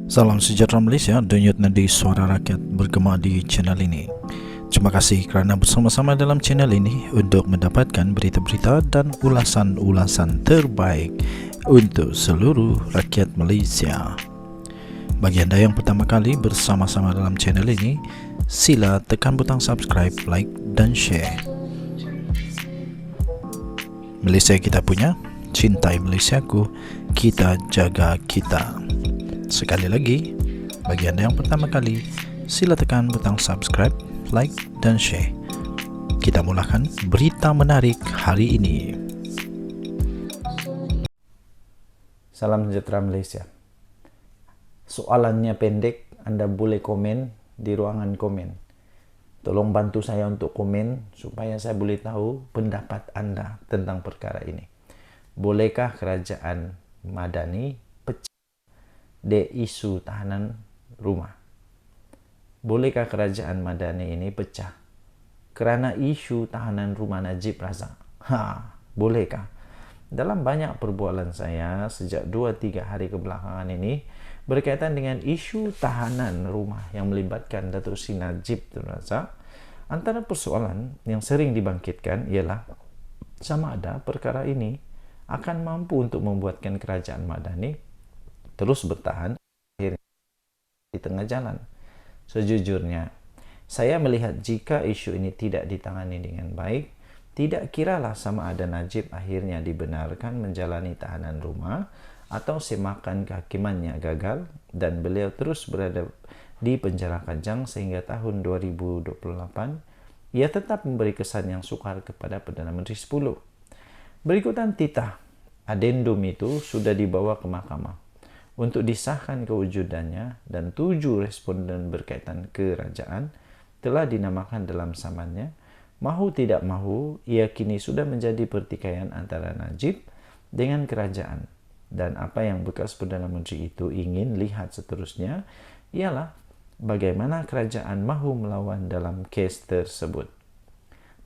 Salam sejahtera Malaysia, denyut nadi suara rakyat bergema di channel ini. Terima kasih kerana bersama-sama dalam channel ini untuk mendapatkan berita-berita dan ulasan-ulasan terbaik untuk seluruh rakyat Malaysia. Bagi anda yang pertama kali bersama-sama dalam channel ini, sila tekan butang subscribe, like dan share. Malaysia kita punya, cintai Malaysiaku, kita jaga kita. Sekali lagi, bagi anda yang pertama kali, sila tekan butang subscribe, like dan share. Kita mulakan berita menarik hari ini. Salam sejahtera Malaysia. Soalannya pendek, Anda boleh komen di ruangan komen. Tolong bantu saya untuk komen supaya saya boleh tahu pendapat Anda tentang perkara ini. Bolehkah kerajaan Madani pecah di isu tahanan rumah? Bolehkah kerajaan Madani ini pecah kerana isu tahanan rumah Najib Razak? Bolehkah? Dalam banyak perbualan saya sejak 2-3 hari kebelakangan ini berkaitan dengan isu tahanan rumah yang melibatkan Datuk Seri Najib Razak, antara persoalan yang sering dibangkitkan ialah sama ada perkara ini akan mampu untuk membuatkan kerajaan Madani terus bertahan di tengah jalan. Sejujurnya, saya melihat jika isu ini tidak ditangani dengan baik, tidak kiralah sama ada Najib akhirnya dibenarkan menjalani tahanan rumah atau semakan kehakimannya gagal dan beliau terus berada di penjara Kajang sehingga tahun 2028, ia tetap memberi kesan yang sukar kepada Perdana Menteri 10. Berikutan titah adendum itu sudah dibawa ke mahkamah untuk disahkan kewujudannya dan 7 responden berkaitan kerajaan telah dinamakan dalam samannya. Mahu tidak mahu, ia kini sudah menjadi pertikaian antara Najib dengan kerajaan. Dan apa yang bekas Perdana Menteri itu ingin lihat seterusnya ialah bagaimana kerajaan mahu melawan dalam kes tersebut.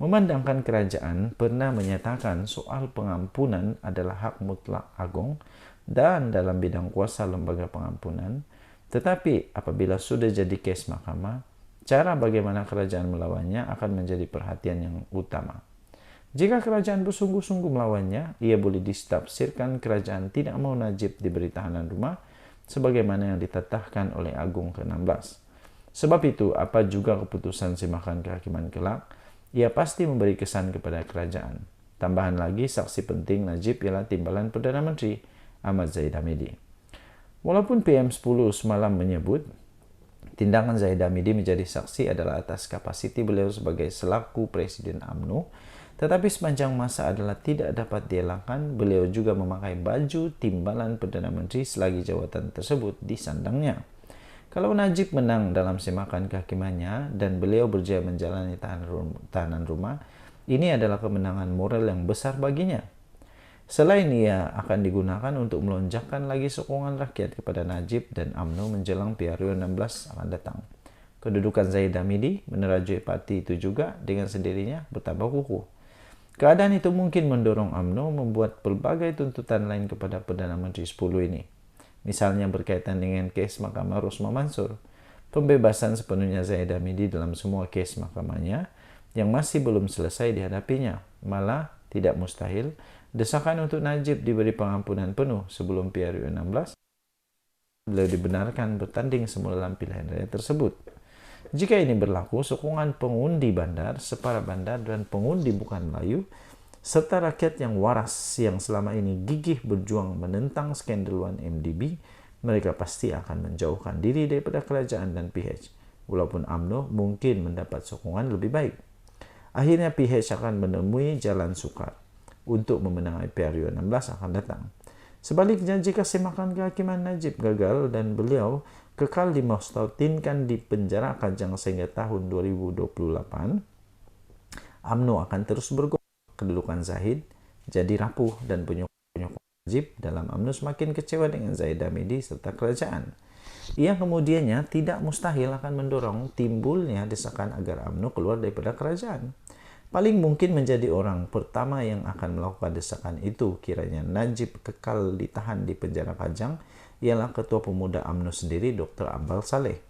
Memandangkan kerajaan pernah menyatakan soal pengampunan adalah hak mutlak agung dan dalam bidang kuasa lembaga pengampunan, tetapi apabila sudah jadi kes mahkamah, cara bagaimana kerajaan melawannya akan menjadi perhatian yang utama. Jika kerajaan bersungguh-sungguh melawannya, ia boleh ditafsirkan kerajaan tidak mahu Najib diberi tahanan rumah sebagaimana yang ditetapkan oleh Agung ke-16. Sebab itu, apa juga keputusan Mahkamah Kehakiman kelak, ia pasti memberi kesan kepada kerajaan. Tambahan lagi, saksi penting Najib ialah timbalan Perdana Menteri Ahmad Zahid Hamidi. Walaupun PM10 semalam menyebut tindakan Zahid Hamidi menjadi saksi adalah atas kapasiti beliau sebagai selaku Presiden UMNO, tetapi sepanjang masa adalah tidak dapat dielakkan beliau juga memakai baju timbalan Perdana Menteri selagi jawatan tersebut disandangnya. Kalau Najib menang dalam semakan kehakimannya dan beliau berjaya menjalani tahanan rumah, ini adalah kemenangan moral yang besar baginya. Selain ia akan digunakan untuk melonjakkan lagi sokongan rakyat kepada Najib dan UMNO menjelang PRU 16 akan datang. Kedudukan Zahid Hamidi menerajui parti itu juga dengan sendirinya bertambah kukuh. Keadaan itu mungkin mendorong UMNO membuat pelbagai tuntutan lain kepada Perdana Menteri 10 ini. Misalnya berkaitan dengan kes Mahkamah Rosmah Mansur, pembebasan sepenuhnya Zahid Hamidi dalam semua kes mahkamahnya yang masih belum selesai dihadapinya. Malah tidak mustahil desakan untuk Najib diberi pengampunan penuh sebelum PRU 16 beliau dibenarkan bertanding semula dalam pilihan raya tersebut. Jika ini berlaku, sokongan pengundi bandar, separa bandar dan pengundi bukan Melayu serta rakyat yang waras yang selama ini gigih berjuang menentang skandal 1MDB, mereka pasti akan menjauhkan diri daripada kerajaan dan PH. Walaupun UMNO mungkin mendapat sokongan lebih baik. Akhirnya PH akan menemui jalan sukar untuk memenangi PRU 16 akan datang. Sebaliknya, jika semakan kehakiman Najib gagal dan beliau kekal dimustautinkan di penjara Kajang sehingga tahun 2028, UMNO akan terus bergolak. Kedudukan Zahid jadi rapuh dan penyokong Najib dalam UMNO semakin kecewa dengan Zahid Hamidi serta kerajaan. Ia kemudiannya tidak mustahil akan mendorong timbulnya desakan agar UMNO keluar daripada kerajaan. Paling mungkin menjadi orang pertama yang akan melakukan desakan itu kiranya Najib kekal ditahan di penjara Kajang ialah Ketua Pemuda UMNO sendiri, Dr. Ambal Saleh.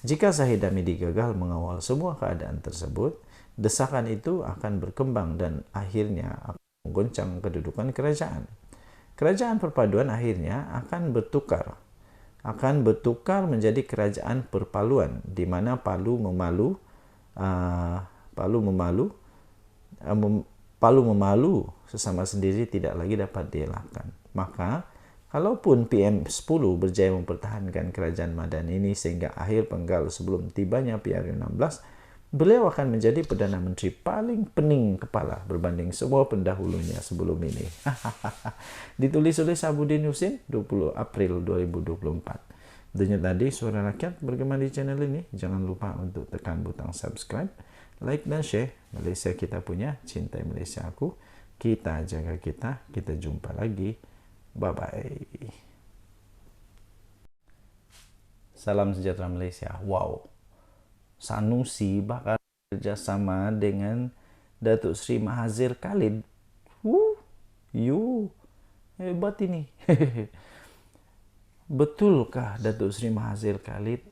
Jika Zahid Hamidi gagal mengawal semua keadaan tersebut, desakan itu akan berkembang dan akhirnya akan menggoncang kedudukan kerajaan. Kerajaan perpaduan akhirnya akan bertukar menjadi kerajaan perpaluan, di mana Palu memalu sesama sendiri tidak lagi dapat dielakkan. Maka kalaupun PM10 berjaya mempertahankan kerajaan Madani ini sehingga akhir penggal sebelum tibanya PR16, beliau akan menjadi Perdana Menteri paling pening kepala berbanding semua pendahulunya sebelum ini. Ditulis oleh Sabuddin Husin 20 April 2024. Denyut Nadi Suara Rakyat bergema di channel ini. Jangan lupa untuk tekan butang subscribe, like dan share. Malaysia kita punya, cintai Malaysia aku. Kita jaga kita jumpa lagi. Bye-bye. Salam sejahtera Malaysia. Wow. Sanusi bakal kerjasama dengan Datuk Seri Mahathir Khalid. Hebat ini. Betulkah Datuk Seri Mahathir Khalid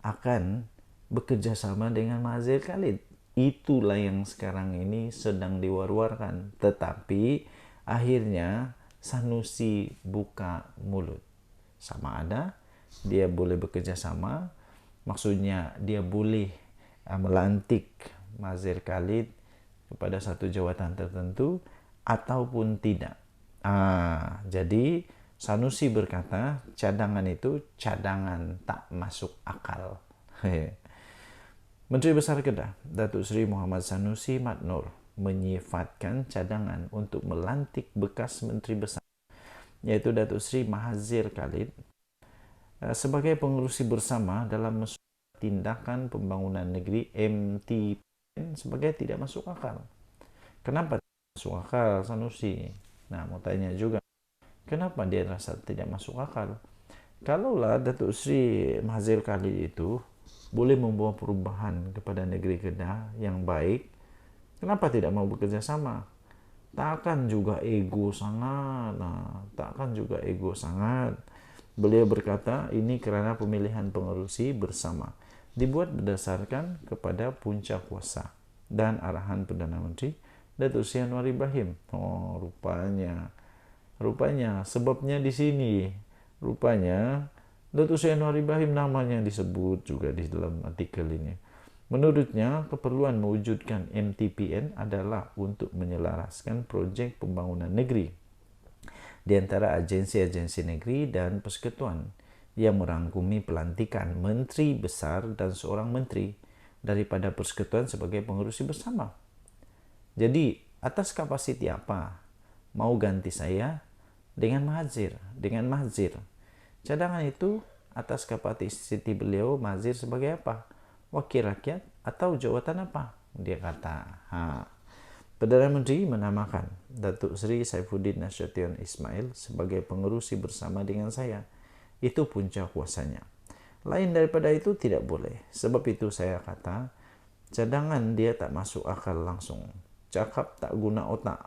akan bekerjasama dengan Mahathir Khalid? Itulah yang sekarang ini sedang diwar-warkan. Tetapi akhirnya Sanusi buka mulut. Sama ada dia boleh bekerjasama, maksudnya dia boleh melantik Mahathir Khalid kepada satu jawatan tertentu ataupun tidak. Jadi Sanusi berkata cadangan itu cadangan tak masuk akal. Menteri Besar Kedah Datuk Seri Muhammad Sanusi Madnor menyifatkan cadangan untuk melantik bekas Menteri Besar, yaitu Datuk Seri Mahathir Khalid, sebagai pengerusi bersama dalam tindakan pembangunan negeri MTPN sebagai tidak masuk akal. Kenapa tidak masuk akal Sanusi? Nah, mau tanya juga, kenapa dia rasa tidak masuk akal? Kalaulah Datuk Seri Mahathir Khalid itu boleh membawa perubahan kepada negeri Kedah yang baik, kenapa tidak mau bekerja sama? Takkan juga ego sangat. Beliau berkata ini karena pemilihan pengerusi bersama dibuat berdasarkan kepada puncak kuasa dan arahan Perdana Menteri Datuk Seri Anwar Ibrahim. Rupanya sebabnya di sini. Rupanya Datuk Seri Anwar Ibrahim namanya disebut juga di dalam artikel ini. Menurutnya, keperluan mewujudkan MTPN adalah untuk menyelaraskan projek pembangunan negeri di antara agensi-agensi negeri dan persekutuan yang merangkumi pelantikan menteri besar dan seorang menteri daripada persekutuan sebagai pengerusi bersama. Jadi, atas kapasiti apa mau ganti saya dengan Mahathir? Cadangan itu atas kapasiti beliau Mahathir sebagai apa? Wakil rakyat atau jawatan apa? Dia kata, Perdana Menteri menamakan Datuk Seri Saifuddin Nasution Ismail sebagai pengerusi bersama dengan saya. Itu puncak kuasanya. Lain daripada itu tidak boleh. Sebab itu saya kata, cadangan dia tak masuk akal langsung. Cakap tak guna otak.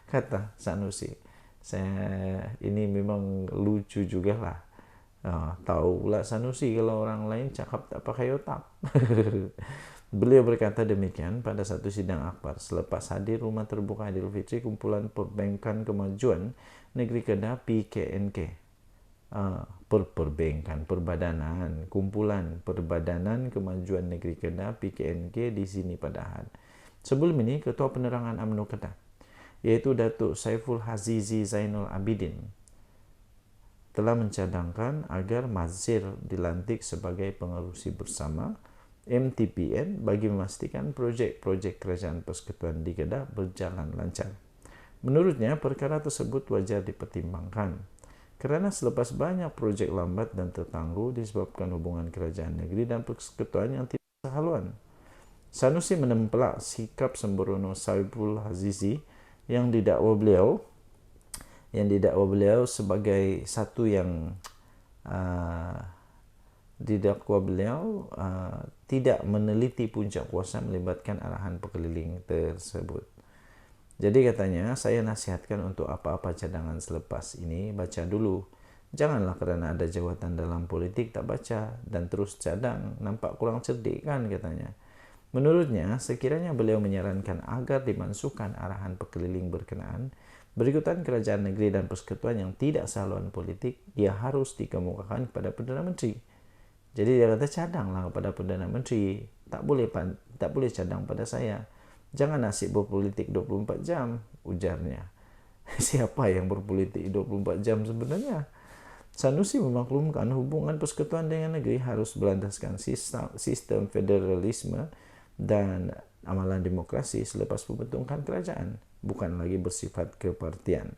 Kata Sanusi. Ini memang lucu juga lah. Tahu pula Sanusi kalau orang lain cakap tak pakai otak. Beliau berkata demikian pada satu sidang akhbar selepas hadir Rumah Terbuka Aidilfitri Kumpulan Perbankan Kemajuan Negeri Kedah PKNK. Kumpulan Perbadanan Kemajuan Negeri Kedah PKNK di sini Padahal. Sebelum ini Ketua Penerangan UMNO Kedah, yaitu Datuk Saiful Hazizi Zainul Abidin, telah mencadangkan agar Mahathir dilantik sebagai pengerusi bersama MTPN bagi memastikan projek-projek kerajaan persekutuan di Kedah berjalan lancar. Menurutnya, perkara tersebut wajar dipertimbangkan kerana selepas banyak projek lambat dan tertangguh disebabkan hubungan kerajaan negeri dan persekutuan yang tidak sehaluan. Sanusi menempelak sikap sembrono Saiful Hazizi yang didakwa beliau sebagai satu yang tidak meneliti puncak kuasa melibatkan arahan pekeliling tersebut. Jadi katanya, saya nasihatkan untuk apa-apa cadangan selepas ini, baca dulu Janganlah karena ada jawatan dalam politik tak baca dan terus cadang, nampak kurang cerdik kan katanya. Menurutnya, sekiranya beliau menyarankan agar dimasukkan arahan pekeliling berkenaan, berikutan kerajaan negeri dan persekutuan yang tidak saluran politik, ia harus dikemukakan kepada Perdana Menteri. Jadi dia kata cadanglah kepada Perdana Menteri, tak boleh cadang pada saya. Jangan asyik berpolitik 24 jam, ujarnya. Siapa yang berpolitik 24 jam sebenarnya? Sanusi memaklumkan hubungan persekutuan dengan negeri harus berlandaskan sistem federalisme dan amalan demokrasi selepas pembentukan kerajaan, bukan lagi bersifat kepartian.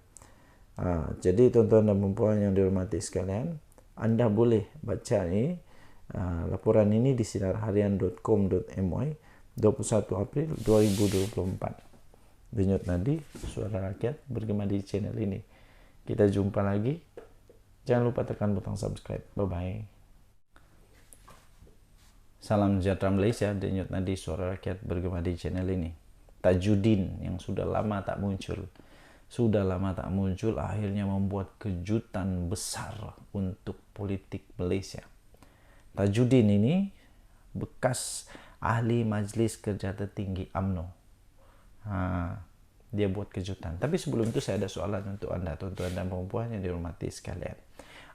Jadi tuan-tuan dan puan yang dihormati sekalian, anda boleh baca ini laporan ini di sinarharian.com.my 21 April 2024. Denyut Nadi, Suara Rakyat, bergema di channel ini. Kita jumpa lagi. Jangan lupa tekan butang subscribe. Bye-bye. Salam sejahtera Malaysia, Denyut Nadi, Suara Rakyat, bergema di channel ini. Tajudin yang sudah lama tak muncul, akhirnya membuat kejutan besar untuk politik Malaysia. Tajudin ini bekas ahli Majlis Kerja Tertinggi UMNO. Dia buat kejutan. Tapi sebelum itu saya ada soalan untuk anda, tuan-tuan dan puan yang dihormati sekalian.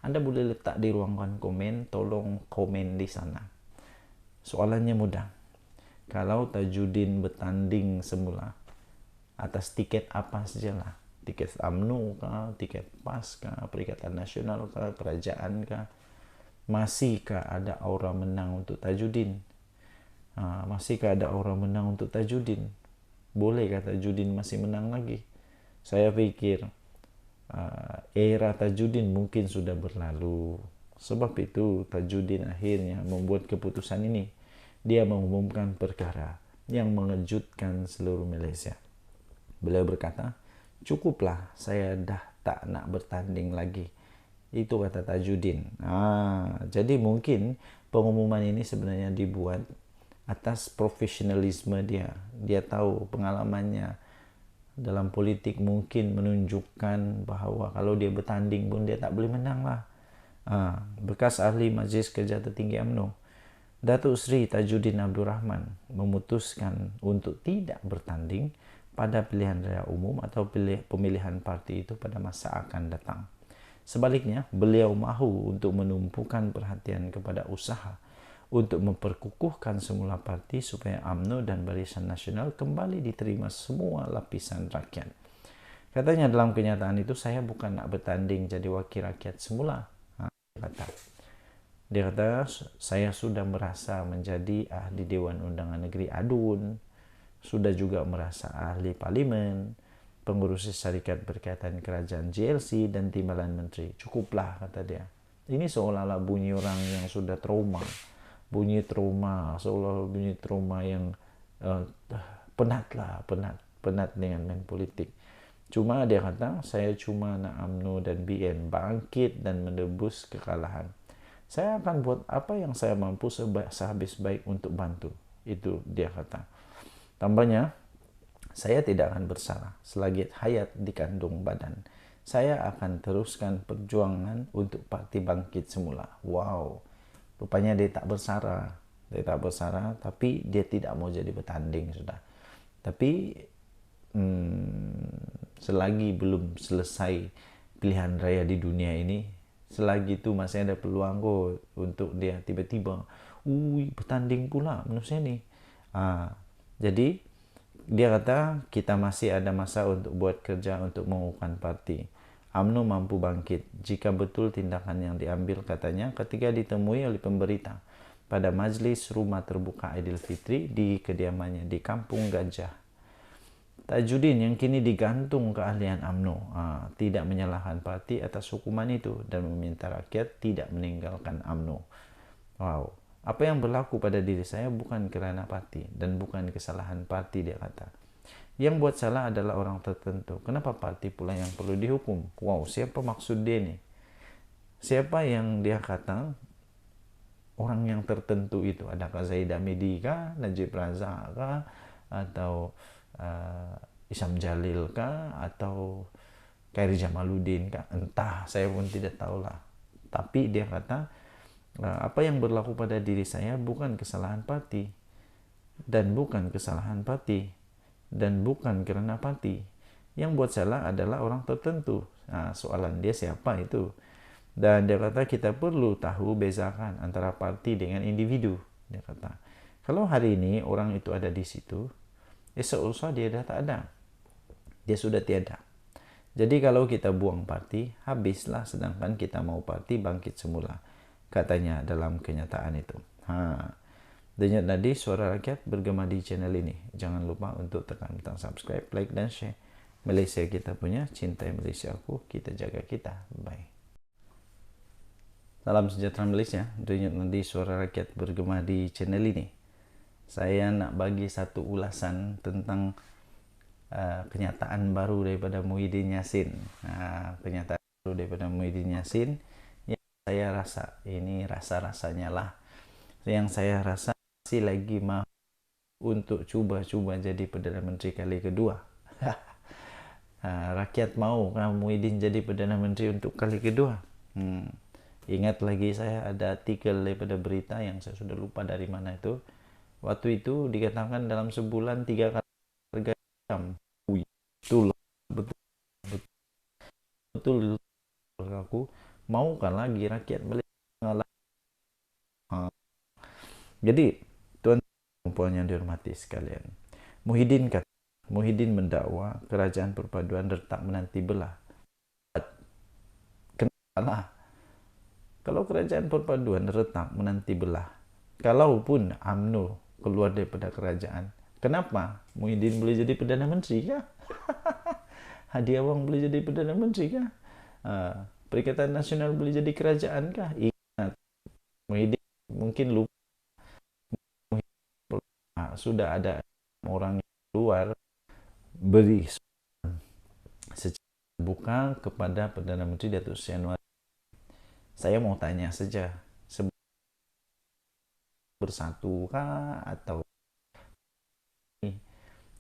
Anda boleh letak di ruangan komen, tolong komen di sana. Soalannya mudah. Kalau Tajudin bertanding semula, atas tiket apa sajalah, tiket UMNO kah, tiket PAS kah, Perikatan Nasional kah, kerajaan kah, masihkah ada aura menang untuk Tajudin? Masihkah ada aura menang untuk Tajudin? Bolehkah Tajudin masih menang lagi? Saya pikir era Tajudin mungkin sudah berlalu. Sebab itu Tajudin akhirnya membuat keputusan ini. Dia mengumumkan perkara yang mengejutkan seluruh Malaysia. Beliau berkata, cukuplah, saya dah tak nak bertanding lagi. Itu kata Tajudin. Jadi mungkin pengumuman ini sebenarnya dibuat atas profesionalisme dia. Dia tahu pengalamannya dalam politik mungkin menunjukkan bahawa kalau dia bertanding pun dia tak boleh menang lah. Bekas ahli Majlis Kerja Tertinggi UMNO, Datuk Seri Tajudin Abdul Rahman memutuskan untuk tidak bertanding pada pilihan raya umum atau pemilihan parti itu pada masa akan datang. Sebaliknya, beliau mahu untuk menumpukan perhatian kepada usaha untuk memperkukuhkan semula parti supaya UMNO dan Barisan Nasional kembali diterima semua lapisan rakyat. Katanya dalam kenyataan itu, saya bukan nak bertanding jadi wakil rakyat semula. Dia kata, saya sudah merasa menjadi ahli Dewan Undangan Negeri ADUN, sudah juga merasa ahli Parlimen, pengurus syarikat berkaitan kerajaan GLC dan timbalan menteri. Cukuplah, kata dia. Ini seolah-olah bunyi orang yang sudah trauma. Seolah-olah bunyi trauma yang penat dengan main politik. Cuma dia kata, saya cuma nak UMNO dan BN bangkit dan menebus kekalahan. Saya akan buat apa yang saya mampu sehabis baik untuk bantu. Itu dia kata. Tambahnya, saya tidak akan bersalah selagi hayat dikandung badan. Saya akan teruskan perjuangan untuk parti bangkit semula. Wow. Rupanya dia tak bersara. Tapi dia tidak mau jadi bertanding sudah. Tapi selagi belum selesai pilihan raya di dunia ini, selagi itu masih ada peluang untuk dia tiba-tiba bertanding pula manusia ni. Jadi dia kata kita masih ada masa untuk buat kerja untuk mengukuhkan parti. UMNO mampu bangkit jika betul tindakan yang diambil, katanya, ketika ditemui oleh pemberita pada majlis rumah terbuka Aidilfitri di kediamannya di Kampung Gajah. Tajudin yang kini digantung keahlian UMNO tidak menyalahkan parti atas hukuman itu dan meminta rakyat tidak meninggalkan UMNO. Wow, apa yang berlaku pada diri saya bukan kerana parti dan bukan kesalahan parti, dia kata. Yang buat salah adalah orang tertentu. Kenapa parti pula yang perlu dihukum? Wow, siapa maksud dia ni? Siapa yang dia kata orang yang tertentu itu? Adakah Zaid Hamidi kah? Najib Razak kah? Atau Isam Jalil kah? Atau Khairi Jamaluddin kah? Entah, saya pun tidak tahulah. Tapi dia kata, apa yang berlaku pada diri saya bukan kesalahan parti, dan bukan kesalahan parti, dan bukan karena parti. Yang buat salah adalah orang tertentu. Nah, soalan dia siapa itu? Dan dia kata kita perlu tahu bezakan antara parti dengan individu. Dia kata, kalau hari ini orang itu ada di situ, esok lusa dia dah tak ada. Dia sudah tiada. Jadi kalau kita buang parti, habislah, sedangkan kita mau parti bangkit semula. Katanya dalam kenyataan itu. Denyut Nadi Suara Rakyat bergema di channel ini. Jangan lupa untuk tekan butang subscribe, like, dan share. Malaysia kita punya, cintai Malaysia aku, kita jaga kita. Bye. Salam sejahtera Malaysia. Denyut Nadi Suara Rakyat bergema di channel ini. Saya nak bagi satu ulasan tentang kenyataan baru daripada Muhyiddin Yassin. Kenyataan baru daripada Muhyiddin Yassin yang saya rasa, ini rasa-rasanya lah, yang saya rasa masih lagi mau untuk cuba-cuba jadi Perdana Menteri kali kedua. Rakyat mau kan Muhyiddin jadi Perdana Menteri untuk kali kedua. Ingat lagi saya ada artikel daripada berita yang saya sudah lupa dari mana itu. Waktu itu dikatakan dalam sebulan 3 kali harga jam. Betul, betul. Aku maukan lagi rakyat Malaysia. Jadi tuan-tuan yang dihormati sekalian, Muhyiddin mendakwa kerajaan perpaduan retak menanti belah. Kenapa? Kalau kerajaan perpaduan retak menanti belah, kalaupun UMNO keluar daripada kerajaan, kenapa Muhyiddin boleh jadi Perdana Menteri kah? Hadiah Wang boleh jadi Perdana Menteri kah? Perikatan Nasional boleh jadi kerajaan kah? Ingat, Muhyiddin mungkin lupa, sudah ada orang yang keluar beri secara terbuka kepada Perdana Menteri Datuk Seri Anwar. Saya mau tanya saja, bersatu kah atau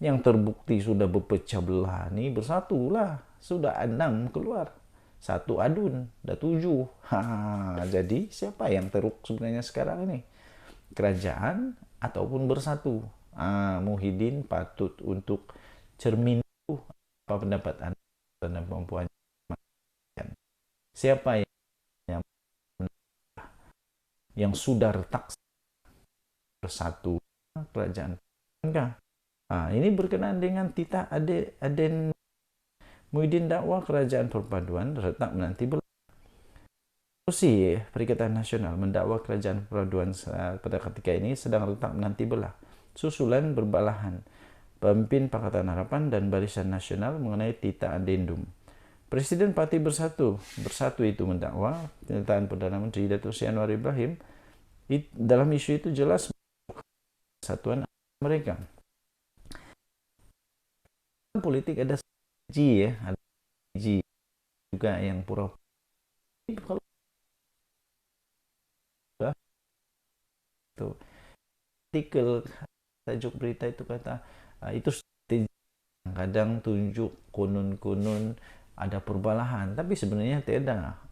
yang terbukti sudah berpecah belah ni bersatulah, sudah 6 keluar, 1 adun, dah 7. Jadi siapa yang teruk sebenarnya sekarang ini? Kerajaan ataupun bersatu? Muhyiddin patut untuk cermin apa pendapat anda dan perempuan. Siapa yang sudah retak bersatu kerajaan? Enggak. Ini berkenaan dengan Tita Aden Muhyiddin dakwa kerajaan perpaduan retak menanti belah. Perikatan Nasional mendakwa kerajaan perpaduan pada ketika ini sedang retak menanti belah. Susulan berbalahan Pemimpin Pakatan Harapan dan Barisan Nasional mengenai Tita Adendum. Presiden Parti Bersatu itu mendakwa pernyataan Perdana Menteri Datuk Seri Anwar Ibrahim dalam isu itu jelas persatuan mereka. Politik ada strategi, ada strategi juga yang pura-pura. Kalau artikel tajuk berita itu kata itu strategi, kadang tunjuk kunun-kunun ada perbalahan, tapi sebenarnya tidak.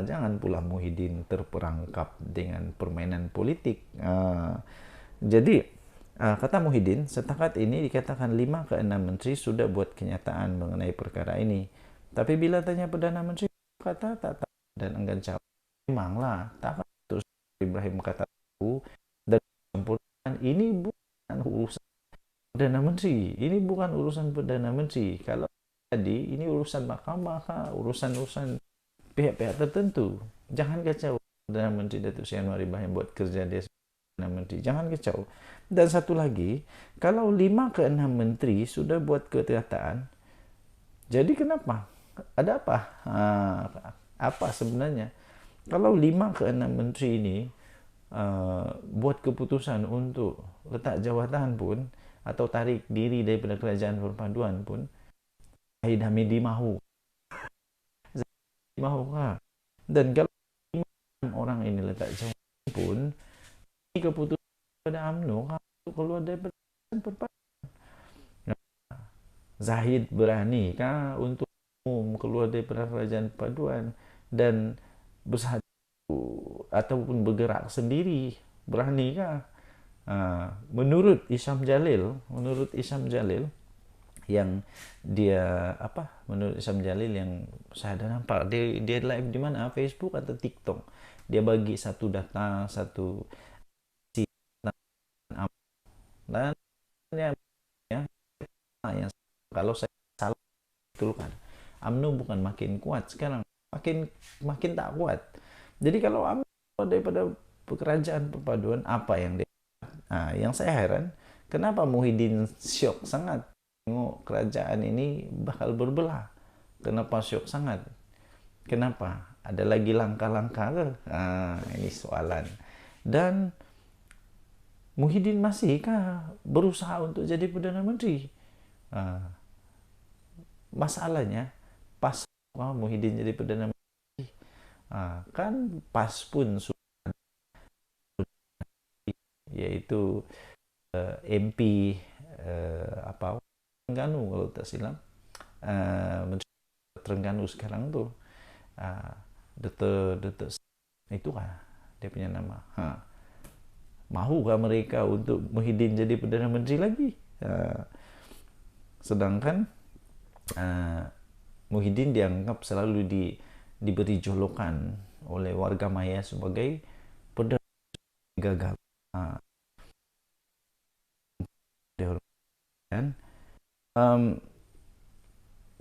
Jangan pula Muhyiddin terperangkap dengan permainan politik. Jadi kata Muhyiddin, setakat ini dikatakan 5 ke 6 menteri sudah buat kenyataan mengenai perkara ini. Tapi bila tanya Perdana Menteri, kata tak tahu dan enggan jawab. Memanglah, tak terus Ibrahim kata tahu dan sempurna. Ini bukan urusan Perdana Menteri. Ini bukan urusan Perdana Menteri. Kalau jadi ini urusan mahkamah, urusan pihak-pihak tertentu. Jangan kacau Perdana Menteri Datuk Seri Anwar Ibrahim buat kerja dia Perdana Menteri. Jangan kacau. Dan satu lagi, kalau 5 ke 6 menteri sudah buat kenyataan, jadi kenapa? Ada apa? Apa sebenarnya? Kalau 5 ke 6 menteri ini buat keputusan untuk letak jawatan pun atau tarik diri daripada kerajaan perpaduan pun, Zahid Hamidi mahu. Dan kalau 5 orang ini letak jawatan pun, ini keputusan pada UMNO keluar daripada perpaduan. Zahid berani kah untuk keluar daripada kerajaan perpaduan dan bersatu ataupun bergerak sendiri? Beranikah? Menurut Isyam Jalil yang dia menurut Isyam Jalil yang saya ada nampak, dia live di mana, Facebook atau TikTok, dia bagi satu data, satu dan ya, yang kalau saya salah betulkan, UMNO bukan makin kuat sekarang, makin tak kuat. Jadi kalau UMNO daripada kerajaan perpaduan, apa yang dia yang saya heran, kenapa Muhyiddin syok sangat tengok kerajaan ini bakal berbelah. Kenapa syok sangat? Kenapa? Ada lagi langkah-langkah ke? Ini soalan. Dan Muhyiddin masihkah berusaha untuk jadi Perdana Menteri? Masalahnya, pas Muhyiddin jadi Perdana Menteri, kan pas pun yaitu MP Terengganu kalau tak silap, Terengganu sekarang tuh, Dr. itu kan dia punya nama. Mahukah mereka untuk Muhyiddin jadi Perdana Menteri lagi? Sedangkan Muhyiddin dianggap selalu diberi jolokan oleh warga maya sebagai perdana gagal. Dan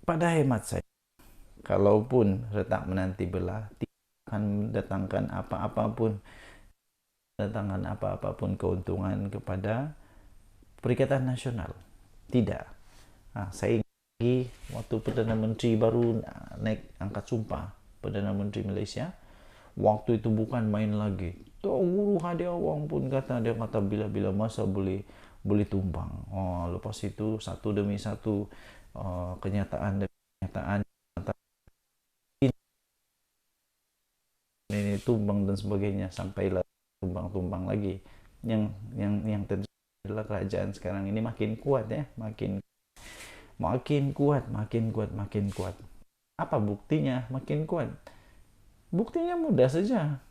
pada hemat saya, kalaupun retak menanti belah, tidak akan mendatangkan apa-apapun keuntungan kepada Perikatan Nasional. Tidak. Saya ingat lagi waktu Perdana Menteri baru naik angkat sumpah, Perdana Menteri Malaysia, waktu itu bukan main lagi. Guru hadiah awang pun kata bila-bila masa boleh tumbang. Lepas itu satu demi satu kenyataan ini tumbang dan sebagainya, sampailah tumbang lagi. Yang terjadi adalah kerajaan sekarang ini makin kuat ya, makin kuat. Apa buktinya makin kuat? Buktinya mudah saja.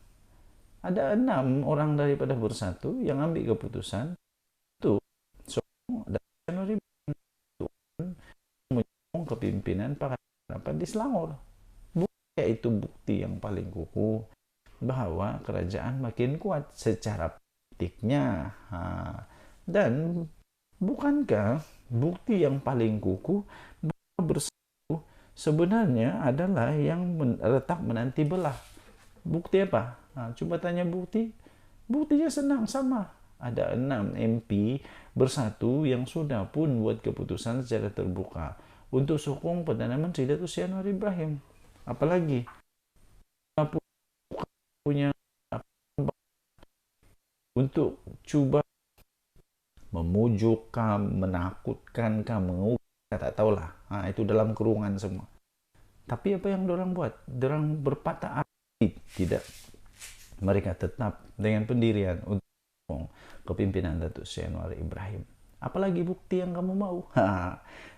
Ada 6 orang daripada Bersatu yang ambil keputusan itu Januari menyokong kepimpinan para rapat di Selangor. Itu bukti yang paling kukuh bahwa kerajaan makin kuat secara politiknya. Dan bukankah bukti yang paling kukuh bahwa Bersatu sebenarnya adalah yang retak menanti belah? Bukti apa? Coba tanya bukti. Buktinya senang, sama. Ada 6 MP Bersatu yang sudah pun buat keputusan secara terbuka untuk sokong Perdana Menteri Datuk Seri Anwar Ibrahim. Apalagi punya untuk cuba memujukkan, menakutkan, mengubah, tak tahulah. Itu dalam kurungan semua. Tapi apa yang dorang buat? Dorang berpatah hati. Tidak. Mereka tetap dengan pendirian untuk kepimpinan Datuk Seri Anwar Ibrahim. Apalagi bukti yang kamu mau?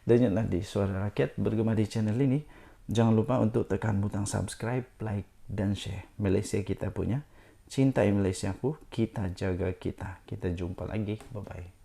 Dengarlah di Suara Rakyat, bergema di channel ini. Jangan lupa untuk tekan butang subscribe, like, dan share. Malaysia kita punya. Cintai Malaysiaku, kita jaga kita. Kita jumpa lagi. Bye-bye.